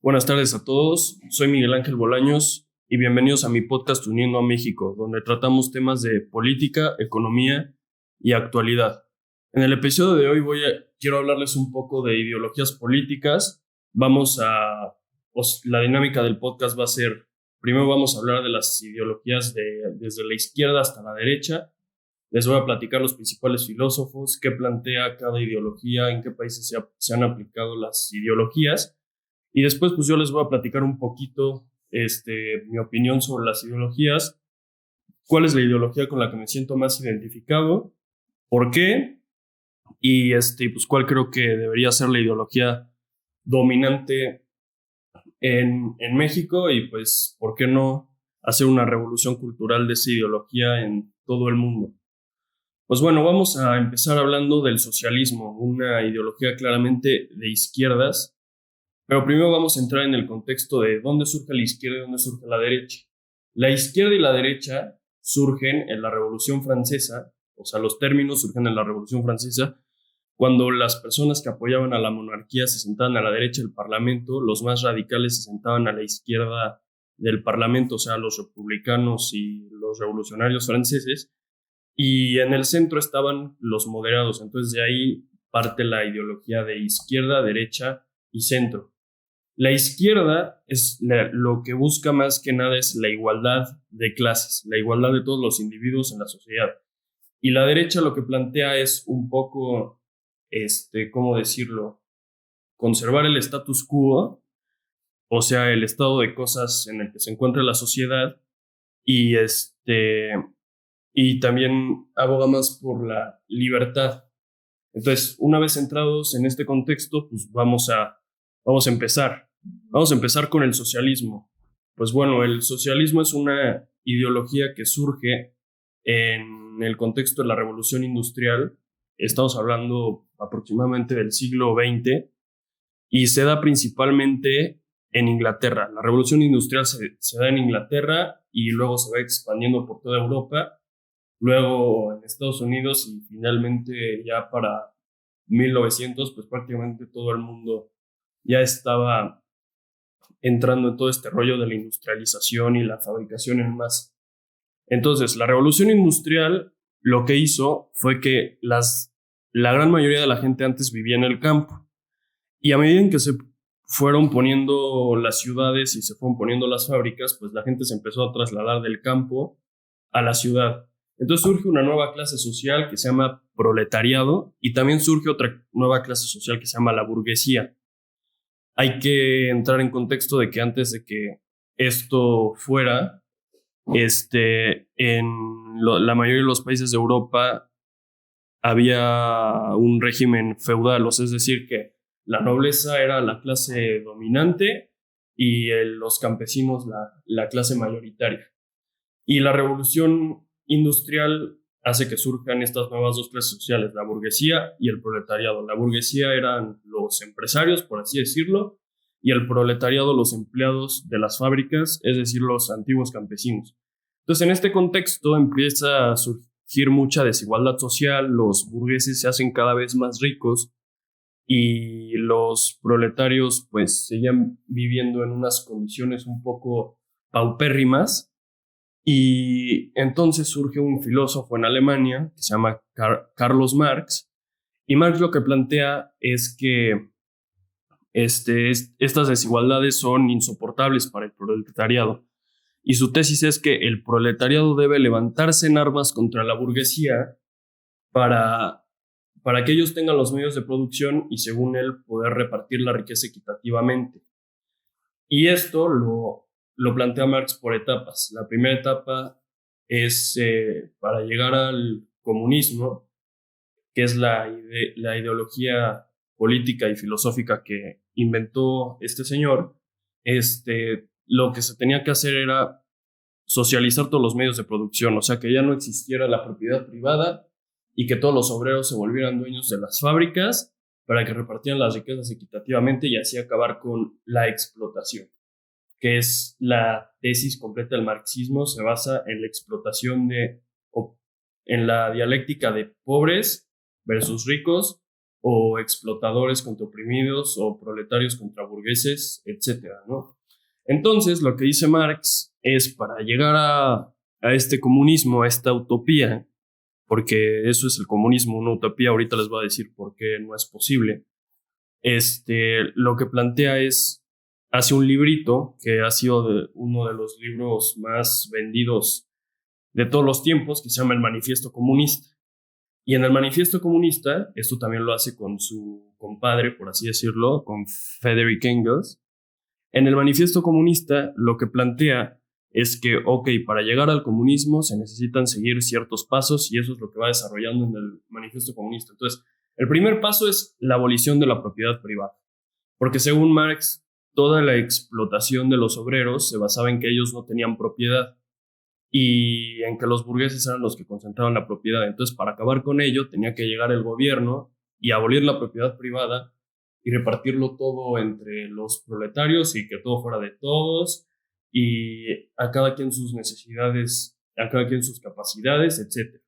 Buenas tardes a todos, soy Miguel Ángel Bolaños y bienvenidos a mi podcast Uniendo a México, donde tratamos temas de política, economía y actualidad. En el episodio de hoy quiero hablarles un poco de ideologías políticas. La dinámica del podcast va a ser, primero vamos a hablar de las ideologías desde la izquierda hasta la derecha. Les voy a platicar los principales filósofos, qué plantea cada ideología, en qué países se han aplicado las ideologías. Y después, pues yo les voy a platicar un poquito mi opinión sobre las ideologías, cuál es la ideología con la que me siento más identificado, por qué, y pues cuál creo que debería ser la ideología dominante en México, y pues por qué no hacer una revolución cultural de esa ideología en todo el mundo. Pues bueno, vamos a empezar hablando del socialismo, una ideología claramente de izquierdas. Pero primero vamos a entrar en el contexto de dónde surge la izquierda y dónde surge la derecha. La izquierda y la derecha surgen en la Revolución Francesa, o sea, los términos surgen en la Revolución Francesa, cuando las personas que apoyaban a la monarquía se sentaban a la derecha del Parlamento, los más radicales se sentaban a la izquierda del Parlamento, o sea, los republicanos y los revolucionarios franceses, y en el centro estaban los moderados. Entonces de ahí parte la ideología de izquierda, derecha y centro. La izquierda lo que busca más que nada es la igualdad de clases, la igualdad de todos los individuos en la sociedad. Y la derecha lo que plantea es un poco, ¿cómo decirlo? Conservar el status quo, o sea, el estado de cosas en el que se encuentra la sociedad, y y también aboga más por la libertad. Entonces, una vez entrados en este contexto, pues vamos a empezar. Vamos a empezar con el socialismo. Pues bueno, el socialismo es una ideología que surge en el contexto de la Revolución Industrial. Estamos hablando aproximadamente del siglo XX y se da principalmente en Inglaterra. La Revolución Industrial se da en Inglaterra y luego se va expandiendo por toda Europa, luego en Estados Unidos y finalmente ya para 1900, pues prácticamente todo el mundo ya estaba entrando en todo este rollo de la industrialización y la fabricación en masa. Entonces, la revolución industrial lo que hizo fue que la gran mayoría de la gente antes vivía en el campo, y a medida en que se fueron poniendo las ciudades y se fueron poniendo las fábricas, pues la gente se empezó a trasladar del campo a la ciudad. Entonces surge una nueva clase social que se llama proletariado, y también surge otra nueva clase social que se llama la burguesía. Hay que entrar en contexto de que antes de que esto fuera, la mayoría de los países de Europa había un régimen feudal, o sea, es decir, que la nobleza era la clase dominante y los campesinos la clase mayoritaria. Y la revolución industrial hace que surjan estas nuevas dos clases sociales, la burguesía y el proletariado. La burguesía eran los empresarios, por así decirlo, y el proletariado los empleados de las fábricas, es decir, los antiguos campesinos. Entonces, en este contexto empieza a surgir mucha desigualdad social, los burgueses se hacen cada vez más ricos y los proletarios pues seguían viviendo en unas condiciones un poco paupérrimas. Y entonces surge un filósofo en Alemania que se llama Carlos Marx, y Marx lo que plantea es que estas desigualdades son insoportables para el proletariado. Y su tesis es que el proletariado debe levantarse en armas contra la burguesía para que ellos tengan los medios de producción y, según él, poder repartir la riqueza equitativamente. Y esto lo plantea Marx por etapas. La primera etapa es para llegar al comunismo, que es la ideología política y filosófica que inventó este señor. Lo que se tenía que hacer era socializar todos los medios de producción, o sea, que ya no existiera la propiedad privada y que todos los obreros se volvieran dueños de las fábricas para que repartieran las riquezas equitativamente y así acabar con la explotación, que es la tesis completa del marxismo. Se basa en la explotación en la dialéctica de pobres versus ricos, o explotadores contra oprimidos, o proletarios contra burgueses, etcétera, ¿no? Entonces, lo que dice Marx es para llegar a este comunismo, a esta utopía, porque eso es el comunismo, una utopía, ahorita les voy a decir por qué no es posible. Lo que plantea es, hace un librito que ha sido uno de los libros más vendidos de todos los tiempos, que se llama El Manifiesto Comunista. Y en el Manifiesto Comunista, esto también lo hace con su compadre, por así decirlo, con Friedrich Engels. En el Manifiesto Comunista lo que plantea es que, ok, para llegar al comunismo se necesitan seguir ciertos pasos y eso es lo que va desarrollando en el Manifiesto Comunista. Entonces, el primer paso es la abolición de la propiedad privada, porque según Marx, toda la explotación de los obreros se basaba en que ellos no tenían propiedad y en que los burgueses eran los que concentraban la propiedad. Entonces, para acabar con ello, tenía que llegar el gobierno y abolir la propiedad privada y repartirlo todo entre los proletarios y que todo fuera de todos y a cada quien sus necesidades, a cada quien sus capacidades, etc.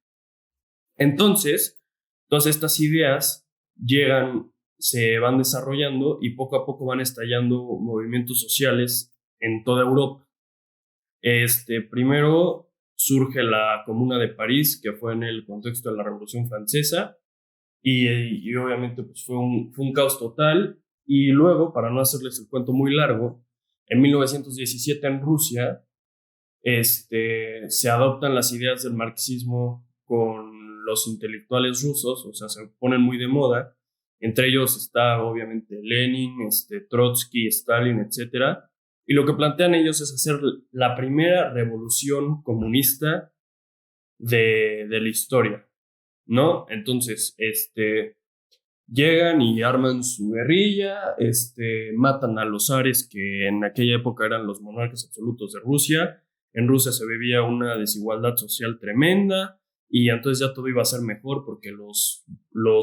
Entonces, todas estas ideas llegan, se van desarrollando y poco a poco van estallando movimientos sociales en toda Europa. Primero surge la Comuna de París, que fue en el contexto de la Revolución Francesa, y obviamente pues fue un caos total. Y luego, para no hacerles el cuento muy largo, en 1917 en Rusia se adoptan las ideas del marxismo con los intelectuales rusos, o sea, se ponen muy de moda. Entre ellos está obviamente Lenin, Trotsky, Stalin, etcétera. Y lo que plantean ellos es hacer la primera revolución comunista de la historia, ¿no? Entonces, llegan y arman su guerrilla, matan a los zares que en aquella época eran los monarcas absolutos de Rusia. En Rusia se vivía una desigualdad social tremenda y entonces ya todo iba a ser mejor porque los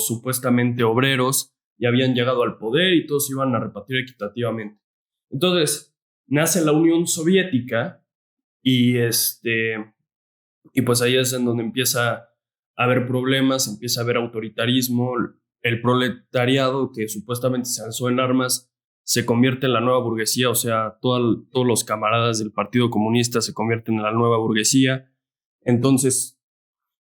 supuestamente obreros ya habían llegado al poder y todos iban a repartir equitativamente. Entonces, nace la Unión Soviética y y pues ahí es en donde empieza a haber problemas, empieza a haber autoritarismo, el proletariado que supuestamente se alzó en armas se convierte en la nueva burguesía, o sea, todos los camaradas del Partido Comunista se convierten en la nueva burguesía. Entonces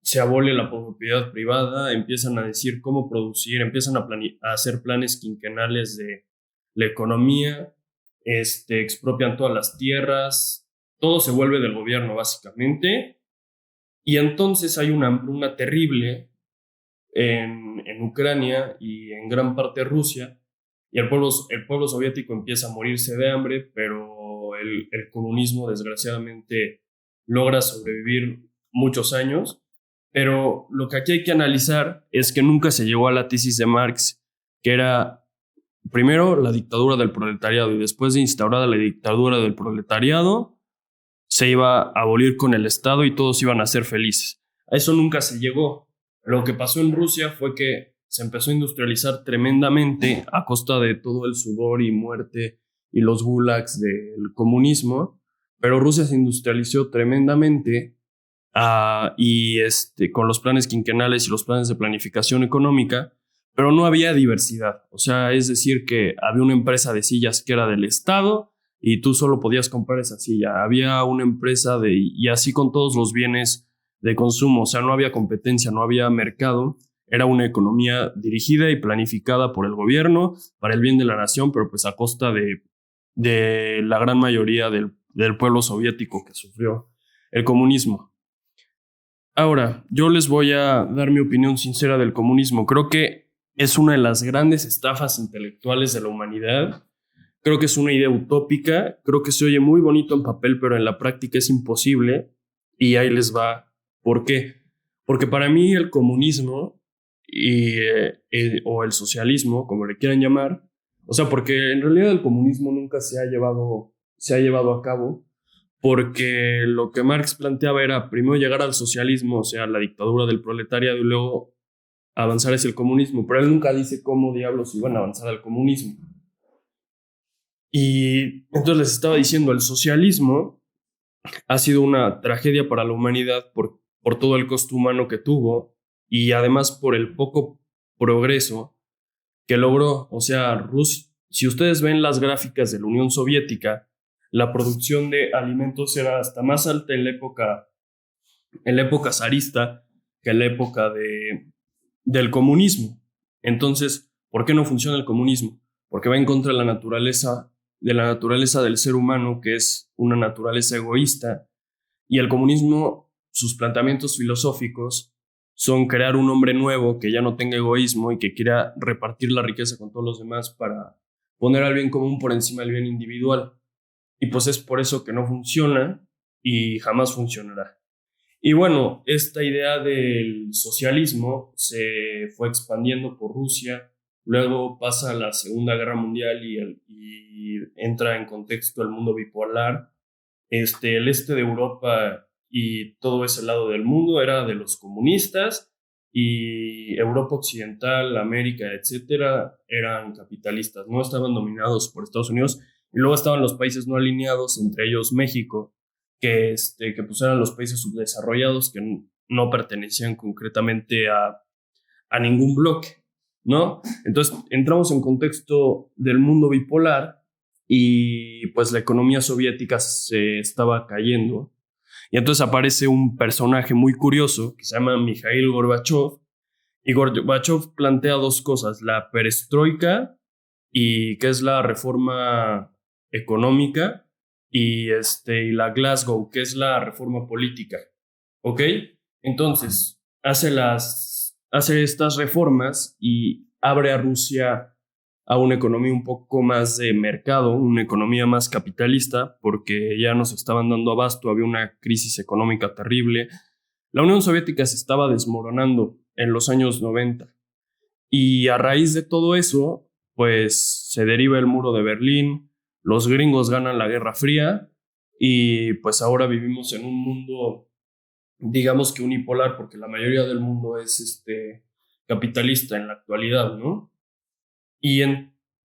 se abole la propiedad privada, empiezan a decir cómo producir, empiezan a hacer planes quinquenales de la economía, expropian todas las tierras, todo se vuelve del gobierno básicamente. Y entonces hay una hambruna terrible en Ucrania y en gran parte de Rusia, y el pueblo soviético empieza a morirse de hambre, pero el comunismo desgraciadamente logra sobrevivir muchos años. Pero lo que aquí hay que analizar es que nunca se llegó a la tesis de Marx, que era primero la dictadura del proletariado y después de instaurada la dictadura del proletariado, se iba a abolir con el Estado y todos iban a ser felices. A eso nunca se llegó. Lo que pasó en Rusia fue que se empezó a industrializar tremendamente a costa de todo el sudor y muerte y los gulags del comunismo, pero Rusia se industrializó tremendamente y con los planes quinquenales y los planes de planificación económica, pero no había diversidad. O sea, es decir, que había una empresa de sillas que era del Estado y tú solo podías comprar esa silla. Había una empresa y así con todos los bienes de consumo. O sea, no había competencia, no había mercado. Era una economía dirigida y planificada por el gobierno para el bien de la nación, pero pues a costa de la gran mayoría del pueblo soviético que sufrió el comunismo. Ahora, yo les voy a dar mi opinión sincera del comunismo. Creo que es una de las grandes estafas intelectuales de la humanidad. Creo que es una idea utópica. Creo que se oye muy bonito en papel, pero en la práctica es imposible. Y ahí les va. ¿Por qué? Porque para mí el comunismo o el socialismo, como le quieran llamar, o sea, porque en realidad el comunismo nunca se ha llevado a cabo, porque lo que Marx planteaba era primero llegar al socialismo, o sea, la dictadura del proletariado, y luego avanzar hacia el comunismo, pero él nunca dice cómo diablos iban a avanzar al comunismo. Y entonces les estaba diciendo, el socialismo ha sido una tragedia para la humanidad por todo el costo humano que tuvo y además por el poco progreso que logró. O sea, Rusia, si ustedes ven las gráficas de la Unión Soviética, la producción de alimentos era hasta más alta en la época zarista que en la época del comunismo. Entonces, ¿por qué no funciona el comunismo? Porque va en contra de la naturaleza del ser humano, que es una naturaleza egoísta, y el comunismo, sus planteamientos filosóficos son crear un hombre nuevo que ya no tenga egoísmo y que quiera repartir la riqueza con todos los demás para poner al bien común por encima del bien individual. Y pues es por eso que no funciona y jamás funcionará. Y bueno, esta idea del socialismo se fue expandiendo por Rusia, luego pasa a la Segunda Guerra Mundial y entra en contexto el mundo bipolar. El este de Europa y todo ese lado del mundo era de los comunistas y Europa Occidental, América, etcétera, eran capitalistas, no estaban dominados por Estados Unidos. Y luego estaban los países no alineados, entre ellos México, que pues eran los países subdesarrollados que no pertenecían concretamente a ningún bloque, ¿no? Entonces entramos en contexto del mundo bipolar y pues la economía soviética se estaba cayendo. Y entonces aparece un personaje muy curioso que se llama Mikhail Gorbachev. Y Gorbachev plantea dos cosas: la perestroika, y que es la reforma económica, y la Glasgow, que es la reforma política. ¿Ok? Entonces, hace estas reformas y abre a Rusia a una economía un poco más de mercado, una economía más capitalista, porque ya nos estaban dando abasto, había una crisis económica terrible. La Unión Soviética se estaba desmoronando en los años 90 y a raíz de todo eso, pues se deriva el muro de Berlín, los gringos ganan la Guerra Fría y pues ahora vivimos en un mundo, digamos que unipolar, porque la mayoría del mundo es capitalista en la actualidad, ¿no? Y,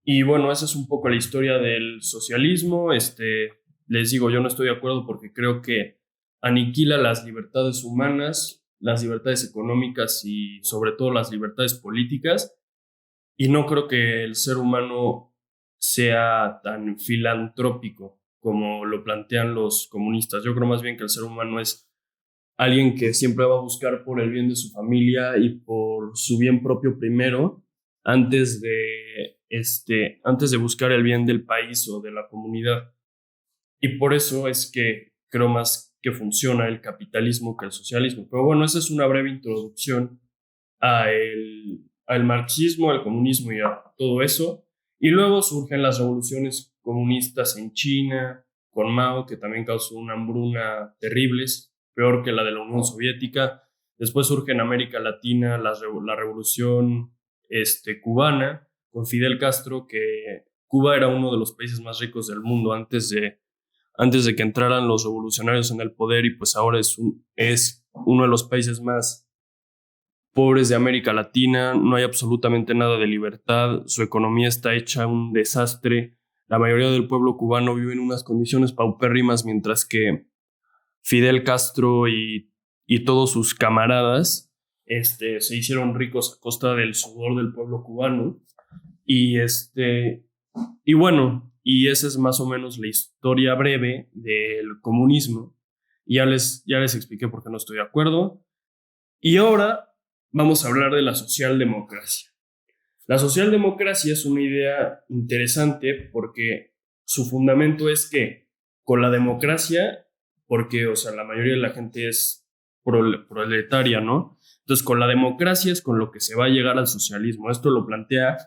y bueno, esa es un poco la historia del socialismo. Les digo, yo no estoy de acuerdo porque creo que aniquila las libertades humanas, las libertades económicas y sobre todo las libertades políticas. Y no creo que el ser humano sea tan filantrópico como lo plantean los comunistas. Yo creo más bien que el ser humano es alguien que siempre va a buscar por el bien de su familia y por su bien propio primero, antes de buscar el bien del país o de la comunidad. Y por eso es que creo más que funciona el capitalismo que el socialismo. Pero bueno, esa es una breve introducción al marxismo, al comunismo y a todo eso. Y luego surgen las revoluciones comunistas en China, con Mao, que también causó una hambruna terrible, peor que la de la Unión Soviética. Después surge en América Latina la revolución cubana, con Fidel Castro, que Cuba era uno de los países más ricos del mundo antes de que entraran los revolucionarios en el poder, y pues ahora es uno de los países más pobres de América Latina. No hay absolutamente nada de libertad, su economía está hecha un desastre, la mayoría del pueblo cubano vive en unas condiciones paupérrimas, mientras que Fidel Castro y todos sus camaradas se hicieron ricos a costa del sudor del pueblo cubano. Y bueno, y esa es más o menos la historia breve del comunismo. Y ya les expliqué por qué no estoy de acuerdo. Y ahora vamos a hablar de la socialdemocracia. La socialdemocracia es una idea interesante porque su fundamento es que con la democracia, porque, o sea, la mayoría de la gente es proletaria, ¿no? Entonces, con la democracia es con lo que se va a llegar al socialismo. Esto lo plantea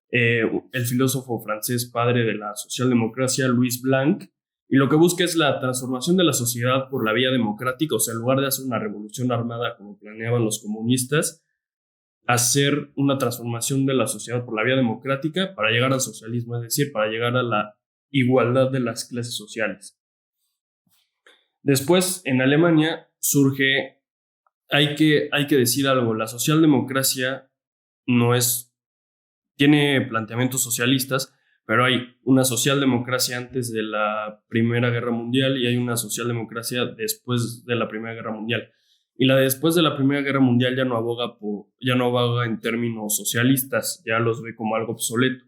el filósofo francés padre de la socialdemocracia, Louis Blanc, y lo que busca es la transformación de la sociedad por la vía democrática. O sea, en lugar de hacer una revolución armada como planeaban los comunistas, hacer una transformación de la sociedad por la vía democrática para llegar al socialismo, es decir, para llegar a la igualdad de las clases sociales. Después, en Alemania surge, hay que decir algo, la socialdemocracia tiene planteamientos socialistas, pero hay una socialdemocracia antes de la Primera Guerra Mundial y hay una socialdemocracia después de la Primera Guerra Mundial. Y la de después de la Primera Guerra Mundial ya no aboga en términos socialistas, ya los ve como algo obsoleto.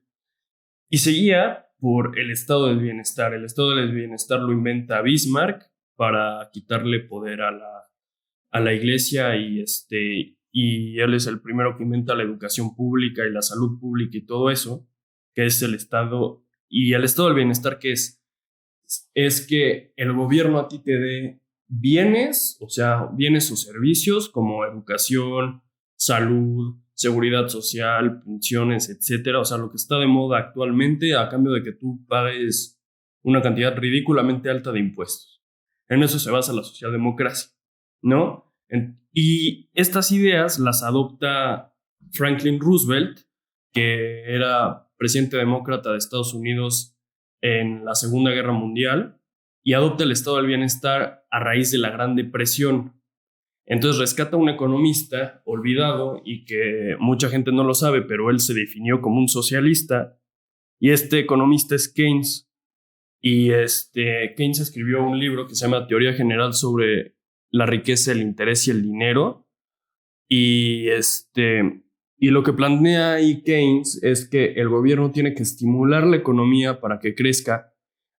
Y seguía por el estado del bienestar. El estado del bienestar lo inventa Bismarck para quitarle poder a la iglesia y él es el primero que inventa la educación pública y la salud pública y todo eso, que es el estado. Y el estado del bienestar, ¿qué es? Es que el gobierno a ti te dé bienes, o sea, bienes o servicios como educación, salud, seguridad social, pensiones, etcétera. O sea, lo que está de moda actualmente a cambio de que tú pagues una cantidad ridículamente alta de impuestos. En eso se basa la socialdemocracia, ¿no? Y estas ideas las adopta Franklin Roosevelt, que era presidente demócrata de Estados Unidos en la Segunda Guerra Mundial, y adopta el estado del bienestar a raíz de la Gran Depresión. Entonces rescata a un economista olvidado y que mucha gente no lo sabe, pero él se definió como un socialista, y este economista es Keynes. Y Keynes escribió un libro que se llama Teoría General sobre la riqueza, el interés y el dinero. Y, y lo que plantea ahí Keynes es que el gobierno tiene que estimular la economía para que crezca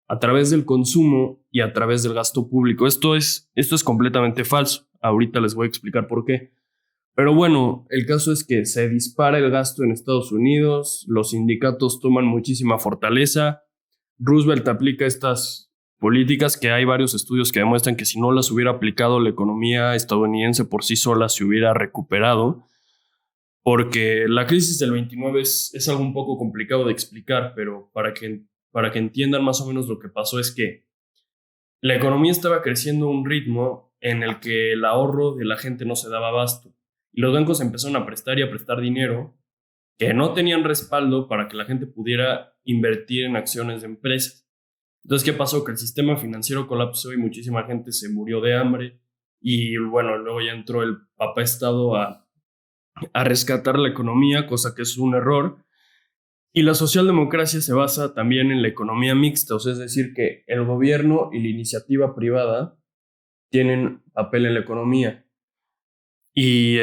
a través del consumo y a través del gasto público. Esto es completamente falso. Ahorita les voy a explicar por qué. Pero bueno, el caso es que se dispara el gasto en Estados Unidos, los sindicatos toman muchísima fortaleza, Roosevelt aplica estas políticas que hay varios estudios que demuestran que si no las hubiera aplicado la economía estadounidense por sí sola se hubiera recuperado, porque la crisis del 29 es algo un poco complicado de explicar, pero para que entiendan más o menos lo que pasó es que la economía estaba creciendo a un ritmo en el que el ahorro de la gente no se daba abasto. Y los bancos empezaron a prestar y a prestar dinero que no tenían respaldo para que la gente pudiera invertir en acciones de empresas. Entonces, ¿qué pasó? Que el sistema financiero colapsó y muchísima gente se murió de hambre. Y bueno, luego ya entró el papá Estado a rescatar la economía, cosa que es un error. Y la socialdemocracia se basa también en la economía mixta, o sea, es decir, que el gobierno y la iniciativa privada tienen papel en la economía. Y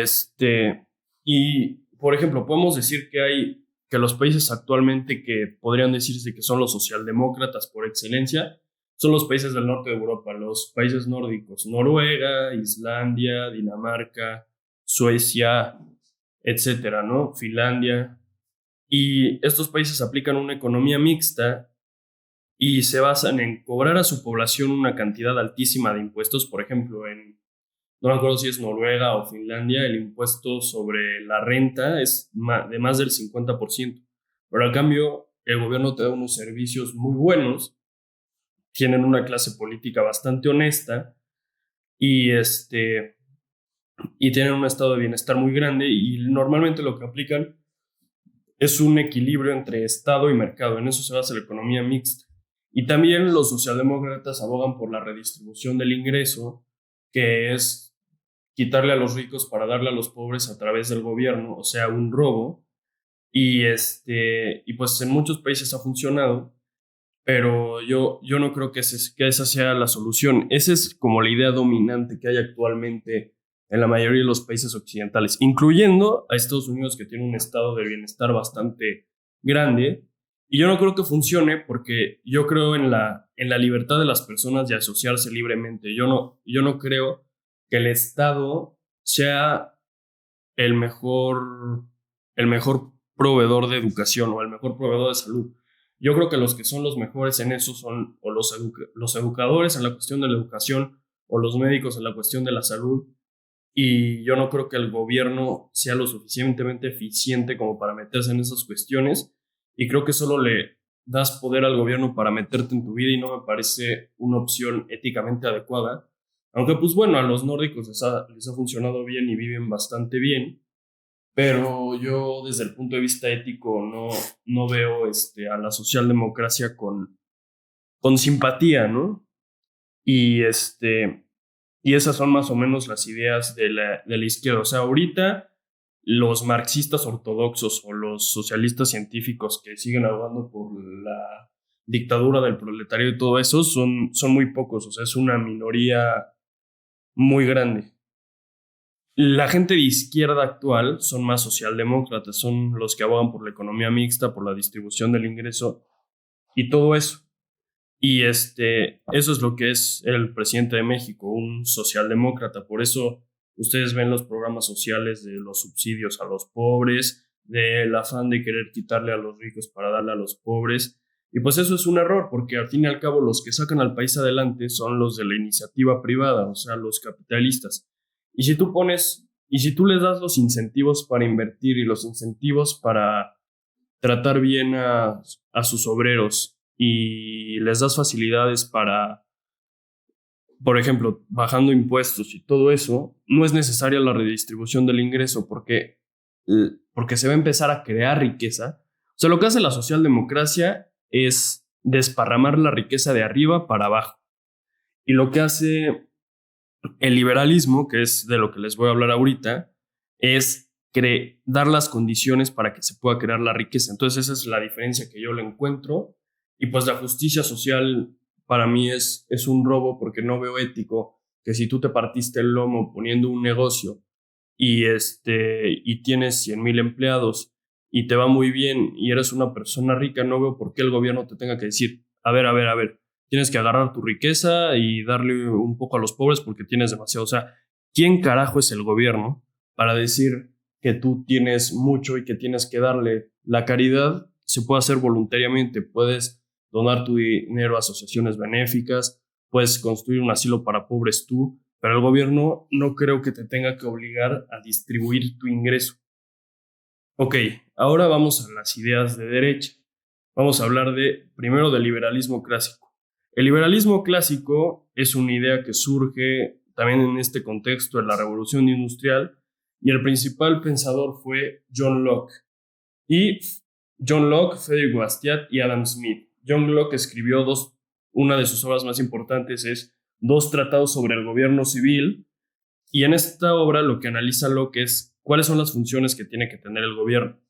y por ejemplo, podemos decir que los países actualmente que podrían decirse que son los socialdemócratas por excelencia, son los países del norte de Europa, los países nórdicos, Noruega, Islandia, Dinamarca, Suecia, etcétera, ¿no? Finlandia. Y estos países aplican una economía mixta y se basan en cobrar a su población una cantidad altísima de impuestos. Por ejemplo, no me acuerdo si es Noruega o Finlandia, el impuesto sobre la renta es de más del 50%. Pero al cambio, el gobierno te da unos servicios muy buenos, tienen una clase política bastante honesta y, y tienen un estado de bienestar muy grande, y normalmente lo que aplican es un equilibrio entre Estado y mercado. En eso se basa la economía mixta. Y también los socialdemócratas abogan por la redistribución del ingreso, que es quitarle a los ricos para darle a los pobres a través del gobierno, o sea, un robo. Y pues en muchos países ha funcionado, pero yo no creo que esa sea la solución. Esa es como la idea dominante que hay actualmente en la mayoría de los países occidentales, incluyendo a Estados Unidos, que tiene un estado de bienestar bastante grande. Y yo no creo que funcione porque yo creo en la libertad de las personas de asociarse libremente. Yo no creo que el Estado sea el mejor proveedor de educación o el mejor proveedor de salud. Yo creo que los que son los mejores en eso son o los educadores en la cuestión de la educación o los médicos en la cuestión de la salud. Y yo no creo que el gobierno sea lo suficientemente eficiente como para meterse en esas cuestiones. Y creo que solo le das poder al gobierno para meterte en tu vida y no me parece una opción éticamente adecuada. Aunque pues bueno, a los nórdicos les ha funcionado bien y viven bastante bien, pero yo desde el punto de vista ético no veo a la socialdemocracia con simpatía, ¿no? Y, y esas son más o menos las ideas de la izquierda. O sea, ahorita los marxistas ortodoxos o los socialistas científicos que siguen abogando por la dictadura del proletariado y todo eso son muy pocos, o sea, es una minoría muy grande. La gente de izquierda actual son más socialdemócratas, son los que abogan por la economía mixta, por la distribución del ingreso y todo eso. Y eso es lo que es el presidente de México, un socialdemócrata. Por eso ustedes ven los programas sociales de los subsidios a los pobres, del afán de querer quitarle a los ricos para darle a los pobres. Y pues eso es un error, porque al fin y al cabo los que sacan al país adelante son los de la iniciativa privada, o sea, los capitalistas. Y si tú les das los incentivos para invertir y los incentivos para tratar bien a sus obreros y les das facilidades para, por ejemplo, bajando impuestos y todo eso, no es necesaria la redistribución del ingreso porque se va a empezar a crear riqueza. O sea, lo que hace la socialdemocracia es desparramar la riqueza de arriba para abajo. Y lo que hace el liberalismo, que es de lo que les voy a hablar ahorita, es dar las condiciones para que se pueda crear la riqueza. Entonces esa es la diferencia que yo le encuentro. Y pues la justicia social para mí es un robo, porque no veo ético que si tú te partiste el lomo poniendo un negocio y tienes 100,000 empleados y te va muy bien y eres una persona rica, no veo por qué el gobierno te tenga que decir, a ver, tienes que agarrar tu riqueza y darle un poco a los pobres porque tienes demasiado. O sea, ¿quién carajo es el gobierno para decir que tú tienes mucho y que tienes que darle? La caridad se puede hacer voluntariamente, puedes donar tu dinero a asociaciones benéficas, puedes construir un asilo para pobres tú, pero el gobierno no creo que te tenga que obligar a distribuir tu ingreso. Ok, ahora vamos a las ideas de derecha. Vamos a hablar primero del liberalismo clásico. El liberalismo clásico es una idea que surge también en este contexto de la Revolución Industrial y el principal pensador fue John Locke. Y John Locke, Frederick Bastiat y Adam Smith. John Locke escribió una de sus obras más importantes es Dos tratados sobre el gobierno civil, y en esta obra lo que analiza Locke es cuáles son las funciones que tiene que tener el gobierno.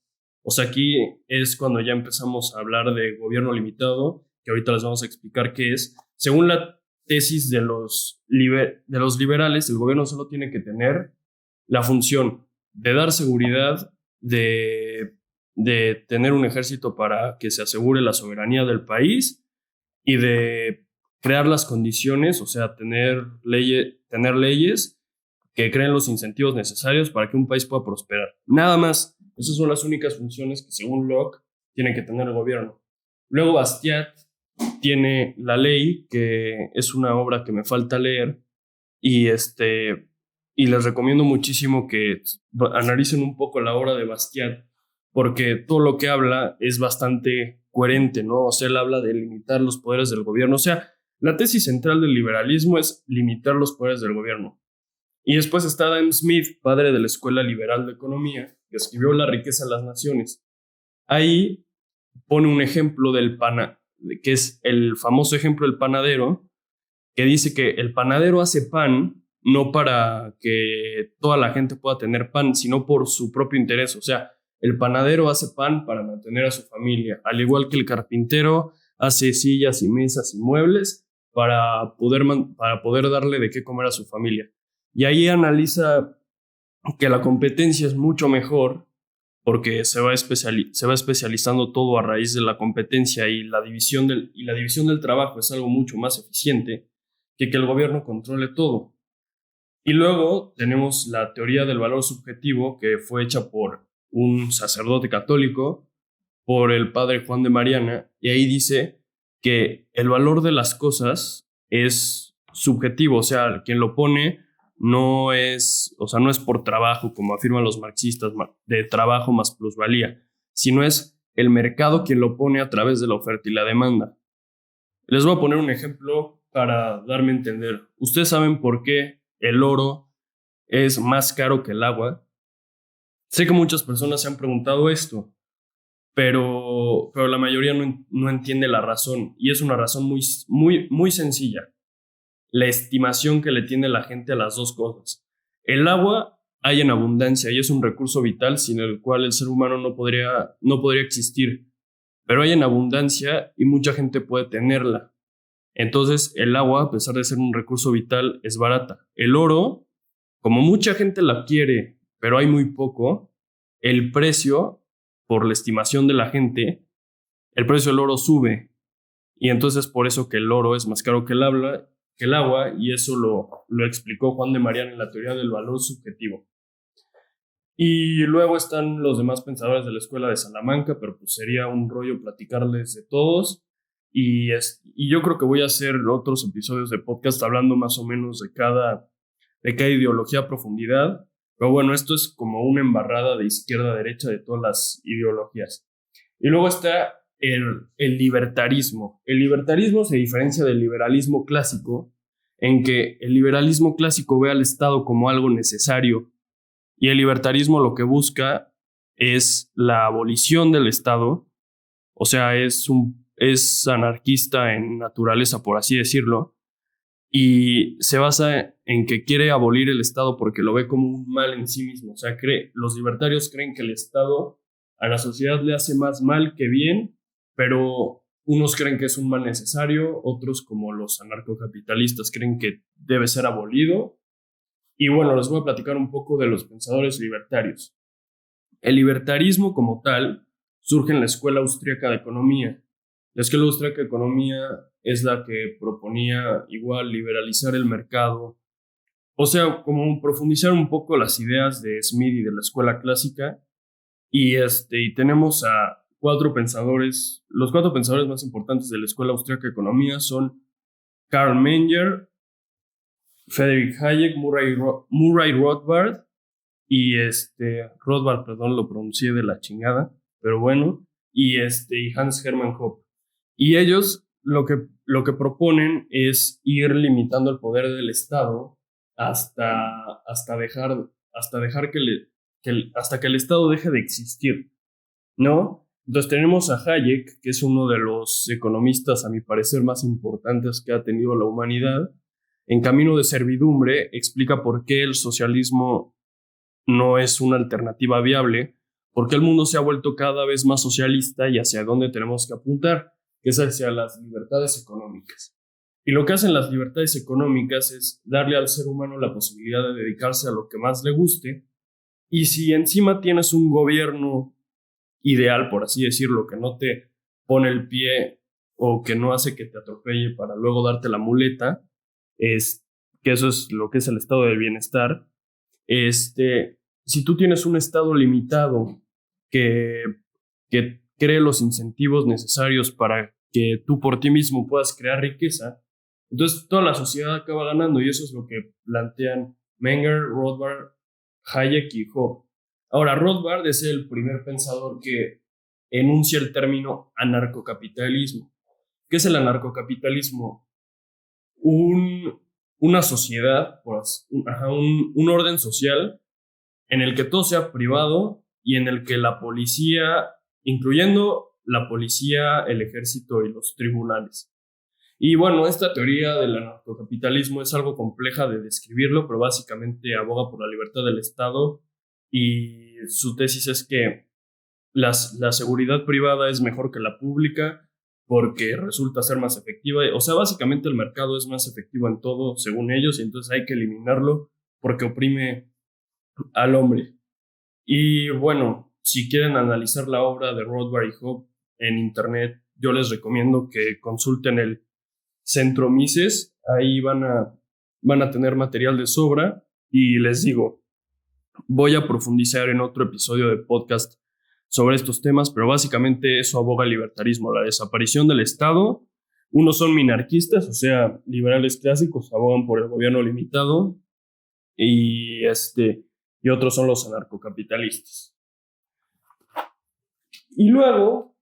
O sea, aquí es cuando ya empezamos a hablar de gobierno limitado, que ahorita les vamos a explicar qué es. Según la tesis de los liberales, el gobierno solo tiene que tener la función de dar seguridad, de tener un ejército para que se asegure la soberanía del país y de crear las condiciones, o sea, tener leyes que creen los incentivos necesarios para que un país pueda prosperar. Nada más. Esas son las únicas funciones que, según Locke, tiene que tener el gobierno. Luego Bastiat tiene La Ley, que es una obra que me falta leer, y les recomiendo muchísimo que analicen un poco la obra de Bastiat, porque todo lo que habla es bastante coherente, ¿no? O sea, él habla de limitar los poderes del gobierno. O sea, la tesis central del liberalismo es limitar los poderes del gobierno. Y después está Adam Smith, padre de la Escuela Liberal de Economía, que escribió La riqueza de las naciones. Ahí pone un ejemplo que es el famoso ejemplo del panadero, que dice que el panadero hace pan no para que toda la gente pueda tener pan, sino por su propio interés. O sea, el panadero hace pan para mantener a su familia, al igual que el carpintero hace sillas y mesas y muebles para poder darle de qué comer a su familia. Y ahí analiza que la competencia es mucho mejor porque se va especializando todo a raíz de la competencia, y la división del trabajo es algo mucho más eficiente que el gobierno controle todo. Y luego tenemos la teoría del valor subjetivo, que fue hecha por un sacerdote católico, por el padre Juan de Mariana, y ahí dice que el valor de las cosas es subjetivo, o sea, quien lo pone no es por trabajo, como afirman los marxistas, de trabajo más plusvalía, sino es el mercado quien lo pone a través de la oferta y la demanda. Les voy a poner un ejemplo para darme a entender. ¿Ustedes saben por qué el oro es más caro que el agua? Sé que muchas personas se han preguntado esto, pero la mayoría no entiende la razón, y es una razón muy, muy, muy sencilla. La estimación que le tiene la gente a las dos cosas. El agua hay en abundancia y es un recurso vital sin el cual el ser humano no podría existir, pero hay en abundancia y mucha gente puede tenerla. Entonces el agua, a pesar de ser un recurso vital, es barata. El oro como mucha gente la quiere, pero hay muy poco, el precio, por la estimación de la gente, el precio del oro sube. Y entonces por eso que el oro es más caro que el agua, y eso lo explicó Juan de Mariana en la teoría del valor subjetivo. Y luego están los demás pensadores de la escuela de Salamanca, pero pues sería un rollo platicarles de todos. Y yo creo que voy a hacer otros episodios de podcast hablando más o menos de cada ideología a profundidad. Pero bueno, esto es como una embarrada de izquierda a derecha de todas las ideologías. Y luego está el libertarismo. El libertarismo se diferencia del liberalismo clásico en que el liberalismo clásico ve al Estado como algo necesario y el libertarismo lo que busca es la abolición del Estado, o sea, es anarquista en naturaleza, por así decirlo, y se basa en que quiere abolir el Estado porque lo ve como un mal en sí mismo. O sea, los libertarios creen que el Estado a la sociedad le hace más mal que bien, pero unos creen que es un mal necesario, otros como los anarcocapitalistas creen que debe ser abolido. Y bueno, les voy a platicar un poco de los pensadores libertarios. El libertarismo como tal surge en la Escuela Austríaca de Economía. La Escuela Austríaca de Economía es la que proponía igual liberalizar el mercado, o sea, como profundizar un poco las ideas de Smith y de la escuela clásica. Y tenemos a cuatro pensadores. Los cuatro pensadores más importantes de la Escuela Austríaca de Economía son Karl Menger, Friedrich Hayek, Murray Rothbard y Rothbard, perdón, lo pronuncié de la chingada, pero bueno, y Hans Hermann Hoppe. Y ellos lo que proponen es ir limitando el poder del Estado hasta dejar hasta que el Estado deje de existir, ¿no? Entonces tenemos a Hayek, que es uno de los economistas, a mi parecer, más importantes que ha tenido la humanidad. En Camino de Servidumbre explica por qué el socialismo no es una alternativa viable, porque el mundo se ha vuelto cada vez más socialista y hacia dónde tenemos que apuntar, que es hacia las libertades económicas. Y lo que hacen las libertades económicas es darle al ser humano la posibilidad de dedicarse a lo que más le guste, y si encima tienes un gobierno ideal, por así decirlo, que no te pone el pie o que no hace que te atropelle para luego darte la muleta, que eso es lo que es el estado del bienestar. Si tú tienes un estado limitado que, que cree los incentivos necesarios para que tú por ti mismo puedas crear riqueza, entonces toda la sociedad acaba ganando, y eso es lo que plantean Menger, Rothbard, Hayek y Hoppe. Ahora, Rothbard es el primer pensador que enuncia el término anarcocapitalismo. ¿Qué es el anarcocapitalismo? Una sociedad, un orden social en el que todo sea privado y en el que la policía, incluyendo la policía, el ejército y los tribunales. Y bueno, esta teoría del anarcocapitalismo es algo compleja de describirlo, pero básicamente aboga por la libertad del Estado, y su tesis es que la seguridad privada es mejor que la pública porque resulta ser más efectiva. O sea, básicamente el mercado es más efectivo en todo, según ellos, y entonces hay que eliminarlo porque oprime al hombre. Y bueno, si quieren analizar la obra de Rothbard y Hoppe en internet, yo les recomiendo que consulten el Centro Mises. Ahí van a tener material de sobra, y les digo, voy a profundizar en otro episodio de podcast sobre estos temas, pero básicamente eso aboga el libertarismo, la desaparición del Estado. Unos son minarquistas, o sea, liberales clásicos, abogan por el gobierno limitado, y otros son los anarcocapitalistas. Y luego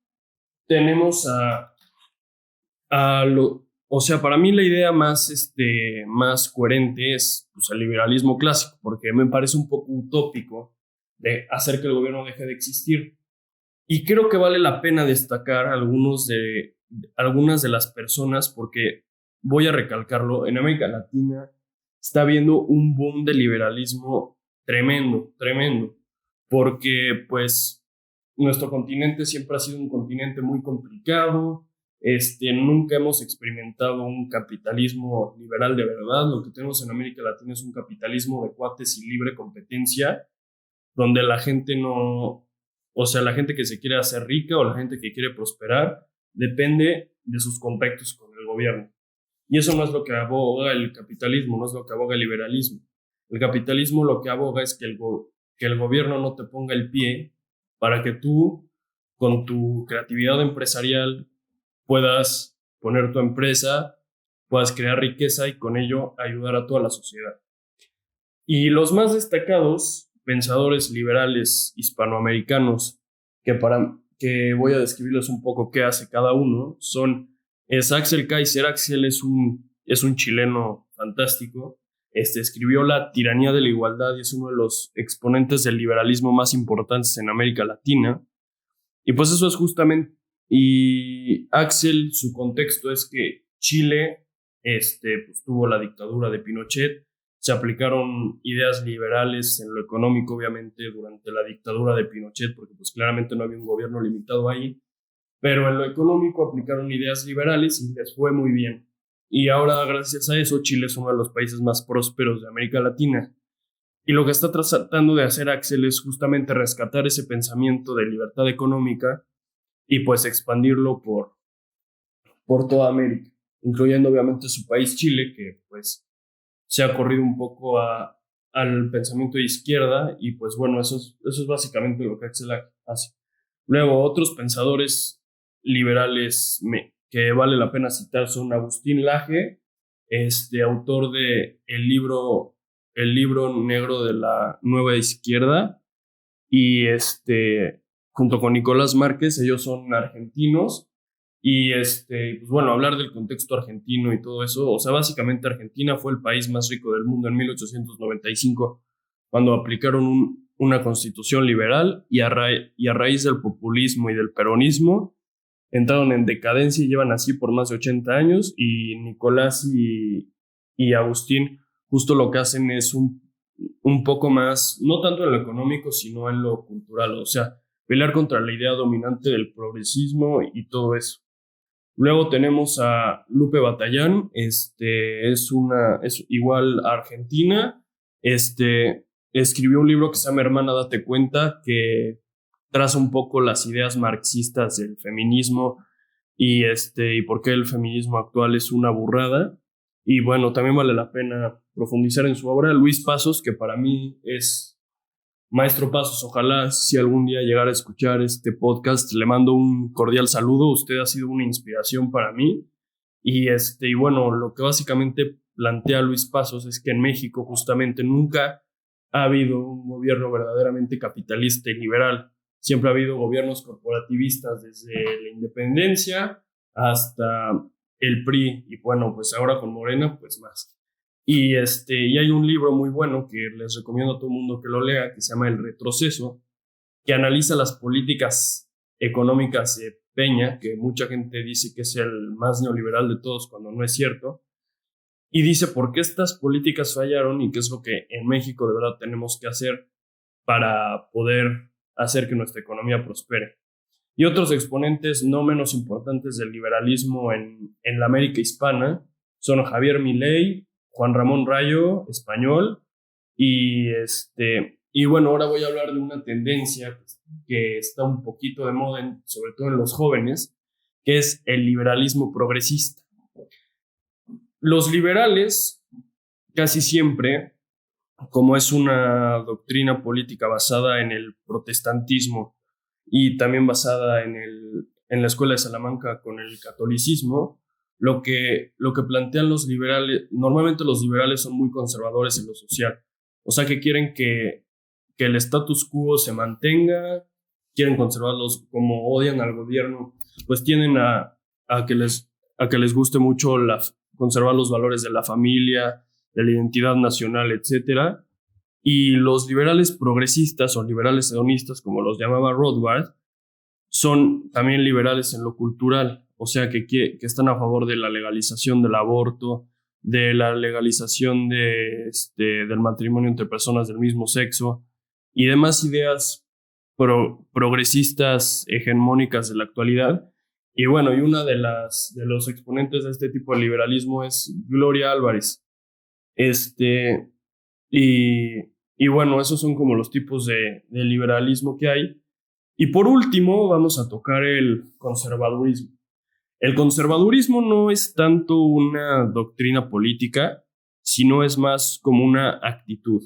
tenemos o sea, para mí la idea más coherente es pues, el liberalismo clásico, porque me parece un poco utópico de hacer que el gobierno deje de existir. Y creo que vale la pena destacar algunas de las personas, porque voy a recalcarlo, en América Latina está habiendo un boom de liberalismo tremendo, tremendo, porque pues nuestro continente siempre ha sido un continente muy complicado, Nunca hemos experimentado un capitalismo liberal de verdad. Lo que tenemos en América Latina es un capitalismo de cuates y libre competencia, donde la gente no, o sea, la gente que se quiere hacer rica o la gente que quiere prosperar depende de sus contactos con el gobierno. Y eso no es lo que aboga el capitalismo, no es lo que aboga el liberalismo. El capitalismo lo que aboga es que que el gobierno no te ponga el pie para que tú, con tu creatividad empresarial, puedas poner tu empresa, puedas crear riqueza y con ello ayudar a toda la sociedad. Y los más destacados pensadores liberales hispanoamericanos, que voy a describirles un poco qué hace cada uno, es Axel Kaiser. Axel es un chileno fantástico. Escribió La tiranía de la igualdad y es uno de los exponentes del liberalismo más importantes en América Latina. Y pues eso es justamente, y Axel, su contexto es que Chile, pues tuvo la dictadura de Pinochet, se aplicaron ideas liberales en lo económico, obviamente, durante la dictadura de Pinochet, porque pues claramente no había un gobierno limitado ahí, pero en lo económico aplicaron ideas liberales y les fue muy bien. Y ahora, gracias a eso, Chile es uno de los países más prósperos de América Latina. Y lo que está tratando de hacer Axel es justamente rescatar ese pensamiento de libertad económica y pues expandirlo por toda América, incluyendo obviamente su país Chile, que pues se ha corrido un poco al pensamiento de izquierda y pues bueno, eso es básicamente lo que Axel hace. Luego, otros pensadores liberales que vale la pena citar son Agustín Laje, autor de el libro negro de la nueva izquierda, y junto con Nicolás Márquez. Ellos son argentinos. Y pues bueno, hablar del contexto argentino y todo eso, o sea, básicamente Argentina fue el país más rico del mundo en 1895, cuando aplicaron una constitución liberal y a raíz del populismo y del peronismo entraron en decadencia y llevan así por más de 80 años. Y Nicolás y Agustín justo lo que hacen es un poco más, no tanto en lo económico, sino en lo cultural, o sea, pelear contra la idea dominante del progresismo y todo eso. Luego tenemos a Lupe Batallán, es igual argentina. Escribió un libro que se llama Hermana, date cuenta, que traza un poco las ideas marxistas del feminismo y por qué el feminismo actual es una burrada. Y bueno, también vale la pena profundizar en su obra. Luis Pasos, que para mí es Maestro Pasos, ojalá si algún día llegara a escuchar este podcast, le mando un cordial saludo. Usted ha sido una inspiración para mí. Y bueno, lo que básicamente plantea Luis Pasos es que en México justamente nunca ha habido un gobierno verdaderamente capitalista y liberal. Siempre ha habido gobiernos corporativistas desde la independencia hasta el PRI, y bueno, pues ahora con Morena, pues más. Y hay un libro muy bueno que les recomiendo a todo el mundo que lo lea, que se llama El Retroceso, que analiza las políticas económicas de Peña, que mucha gente dice que es el más neoliberal de todos cuando no es cierto, y dice por qué estas políticas fallaron y qué es lo que en México de verdad tenemos que hacer para poder hacer que nuestra economía prospere. Y otros exponentes no menos importantes del liberalismo en la América hispana son Javier Milei, Juan Ramón Rayo, español, y bueno, ahora voy a hablar de una tendencia que está un poquito de moda, sobre todo en los jóvenes, que es el liberalismo progresista. Los liberales, casi siempre, como es una doctrina política basada en el protestantismo y también basada en la Escuela de Salamanca con el catolicismo, lo que plantean los liberales, normalmente los liberales son muy conservadores en lo social, o sea que quieren que el status quo se mantenga, quieren conservarlos, como odian al gobierno, pues tienden a que les guste mucho conservar los valores de la familia, de la identidad nacional, etcétera. Y los liberales progresistas o liberales hedonistas, como los llamaba Rothbard, son también liberales en lo cultural, o sea que están a favor de la legalización del aborto, de la legalización del matrimonio entre personas del mismo sexo y demás ideas progresistas hegemónicas de la actualidad, Y bueno, y una de los exponentes de este tipo de liberalismo es Gloria Álvarez. Este, y, y bueno, esos son como los tipos de liberalismo que hay. Y por último, vamos a tocar el conservadurismo. El conservadurismo no es tanto una doctrina política, sino es más como una actitud.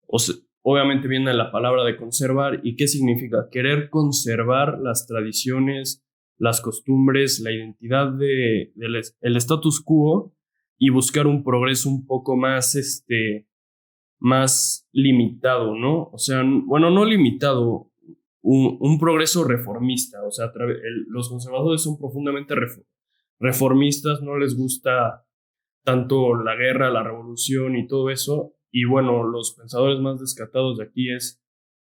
O sea, obviamente viene la palabra de conservar. ¿Y qué significa? Querer conservar las tradiciones, las costumbres, la identidad el status quo y buscar un progreso un poco más, más limitado, ¿no? O sea, bueno, no limitado, un progreso reformista. O sea, los conservadores son profundamente reformistas, no les gusta tanto la guerra, la revolución y todo eso. Y bueno, los pensadores más descartados de aquí es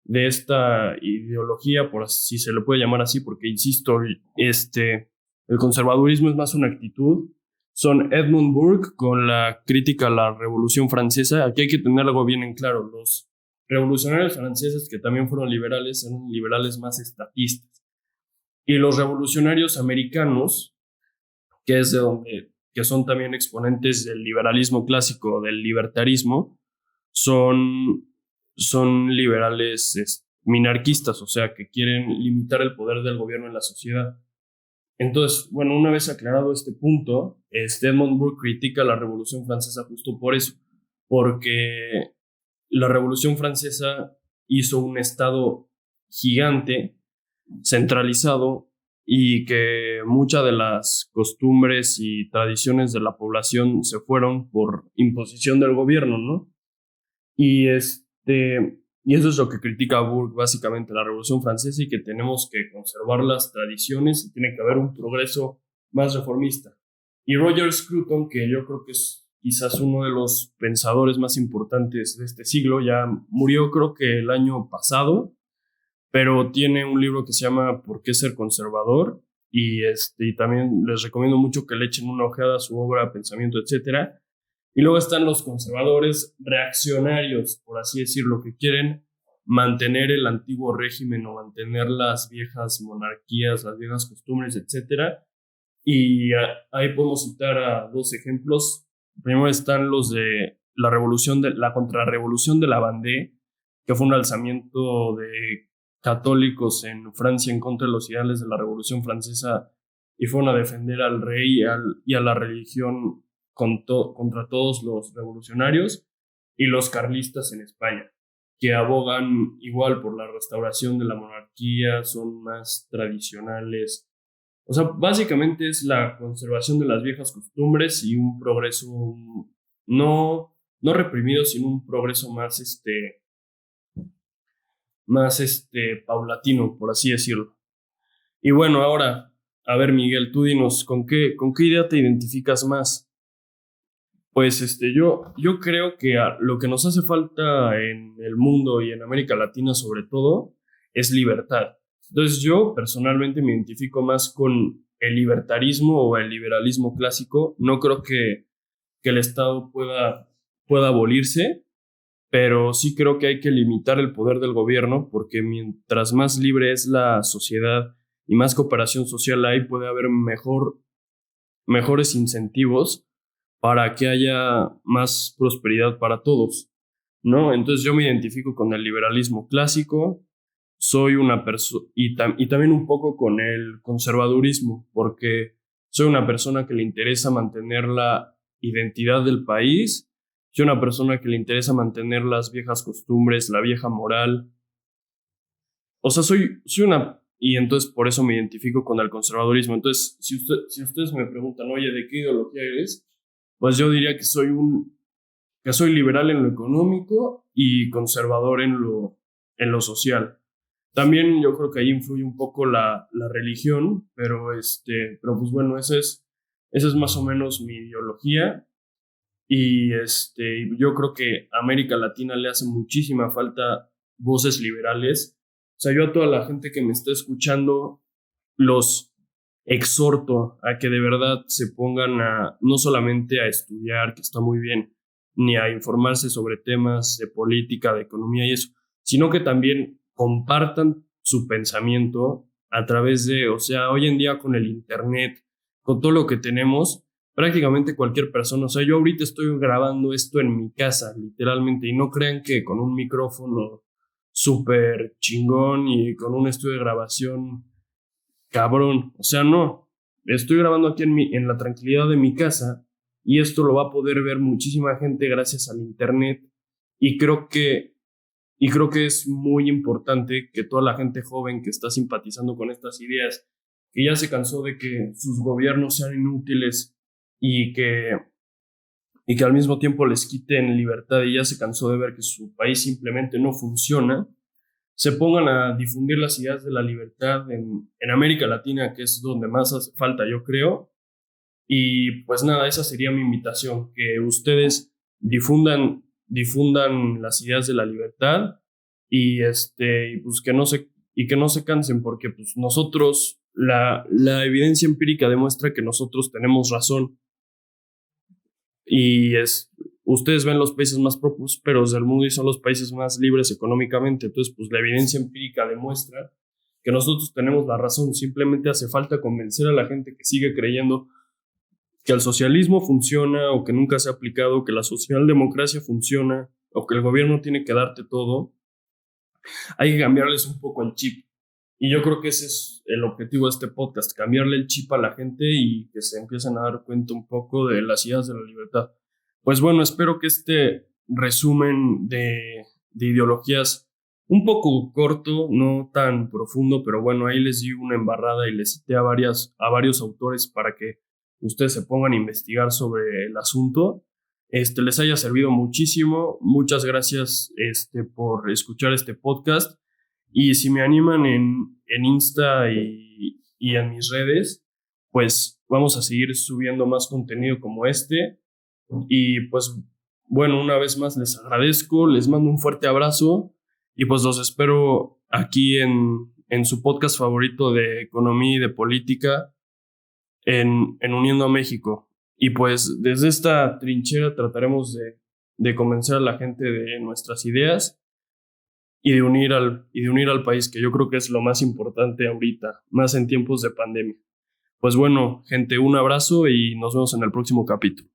de esta ideología, por así se le puede llamar así, porque insisto, el conservadurismo es más una actitud. Son Edmund Burke con la crítica a la Revolución Francesa. Aquí hay que tener algo bien en claro. Los revolucionarios franceses, que también fueron liberales, eran liberales más estatistas. Y los revolucionarios americanos, que es de donde, que son también exponentes del liberalismo clásico, del libertarismo, son, son liberales minarquistas, o sea, que quieren limitar el poder del gobierno en la sociedad. Entonces, bueno, una vez aclarado este punto, Edmund Burke critica la Revolución Francesa justo por eso, porque la Revolución Francesa hizo un Estado gigante, centralizado, y que muchas de las costumbres y tradiciones de la población se fueron por imposición del gobierno, ¿no? Y, y eso es lo que critica Burke básicamente, la Revolución Francesa, y que tenemos que conservar las tradiciones y tiene que haber un progreso más reformista. Y Roger Scruton, que yo creo que es quizás uno de los pensadores más importantes de este siglo, ya murió creo que el año pasado, pero tiene un libro que se llama ¿Por qué ser conservador? Y también les recomiendo mucho que le echen una ojeada a su obra, pensamiento, etcétera. Y luego están los conservadores reaccionarios, por así decirlo, que quieren mantener el antiguo régimen o mantener las viejas monarquías, las viejas costumbres, etcétera. Y ahí podemos citar a dos ejemplos. Primero están los de la contrarrevolución de la Vendée, que fue un alzamiento de católicos en Francia en contra de los ideales de la Revolución Francesa y fueron a defender al rey y a la religión contra todos los revolucionarios, y los carlistas en España, que abogan igual por la restauración de la monarquía, son más tradicionales. O sea, básicamente es la conservación de las viejas costumbres y un progreso no reprimido, sino un progreso más paulatino, por así decirlo. Y bueno, ahora, a ver, Miguel, tú dinos, con qué idea te identificas más? Pues yo creo que lo que nos hace falta en el mundo y en América Latina sobre todo es libertad. Entonces yo personalmente me identifico más con el libertarismo o el liberalismo clásico. No creo que el Estado pueda abolirse, pero sí creo que hay que limitar el poder del gobierno porque mientras más libre es la sociedad y más cooperación social hay, puede haber mejores incentivos para que haya más prosperidad para todos, ¿no? Entonces yo me identifico con el liberalismo clásico, soy una persona, y también un poco con el conservadurismo, porque soy una persona que le interesa mantener la identidad del país, soy una persona que le interesa mantener las viejas costumbres, la vieja moral. O sea, soy una... Y entonces por eso me identifico con el conservadurismo. Entonces, si ustedes me preguntan, oye, ¿de qué ideología eres? Pues yo diría que soy liberal en lo económico y conservador en lo social. También yo creo que ahí influye un poco la religión, pero pues bueno, esa es más o menos mi ideología. Y yo creo que a América Latina le hace muchísima falta voces liberales. O sea, yo a toda la gente que me está escuchando los exhorto a que de verdad se pongan no solamente a estudiar, que está muy bien, ni a informarse sobre temas de política, de economía y eso, sino que también compartan su pensamiento a través de, o sea, hoy en día con el internet, con todo lo que tenemos, prácticamente cualquier persona, o sea, yo ahorita estoy grabando esto en mi casa, literalmente, y no crean que con un micrófono súper chingón y con un estudio de grabación cabrón, o sea, no, estoy grabando aquí en la tranquilidad de mi casa y esto lo va a poder ver muchísima gente gracias al internet y creo que es muy importante que toda la gente joven que está simpatizando con estas ideas, que ya se cansó de que sus gobiernos sean inútiles y que al mismo tiempo les quiten libertad y ya se cansó de ver que su país simplemente no funciona, se pongan a difundir las ideas de la libertad en América Latina, que es donde más hace falta, yo creo. Y pues nada, esa sería mi invitación, que ustedes difundan las ideas de la libertad y pues que no se cansen, porque pues nosotros, la evidencia empírica demuestra que nosotros tenemos razón. Y ustedes ven los países más prósperos del mundo y son los países más libres económicamente. Entonces, pues la evidencia empírica demuestra que nosotros tenemos la razón. Simplemente hace falta convencer a la gente que sigue creyendo que el socialismo funciona o que nunca se ha aplicado, que la socialdemocracia funciona o que el gobierno tiene que darte todo. Hay que cambiarles un poco el chip. Y yo creo que ese es el objetivo de este podcast, cambiarle el chip a la gente y que se empiecen a dar cuenta un poco de las ideas de la libertad. Pues bueno, espero que este resumen de ideologías un poco corto, no tan profundo, pero bueno, ahí les di una embarrada y les cité a varios autores para que ustedes se pongan a investigar sobre el asunto. Les haya servido muchísimo. Muchas gracias por escuchar este podcast. Y si me animan en Insta y en mis redes, pues vamos a seguir subiendo más contenido como este. Y pues bueno, una vez más les agradezco, les mando un fuerte abrazo y pues los espero aquí en su podcast favorito de economía y de política en Uniendo a México. Y pues desde esta trinchera trataremos de convencer a la gente de nuestras ideas y de unir al país, que yo creo que es lo más importante ahorita, más en tiempos de pandemia. Pues bueno, gente, un abrazo y nos vemos en el próximo capítulo.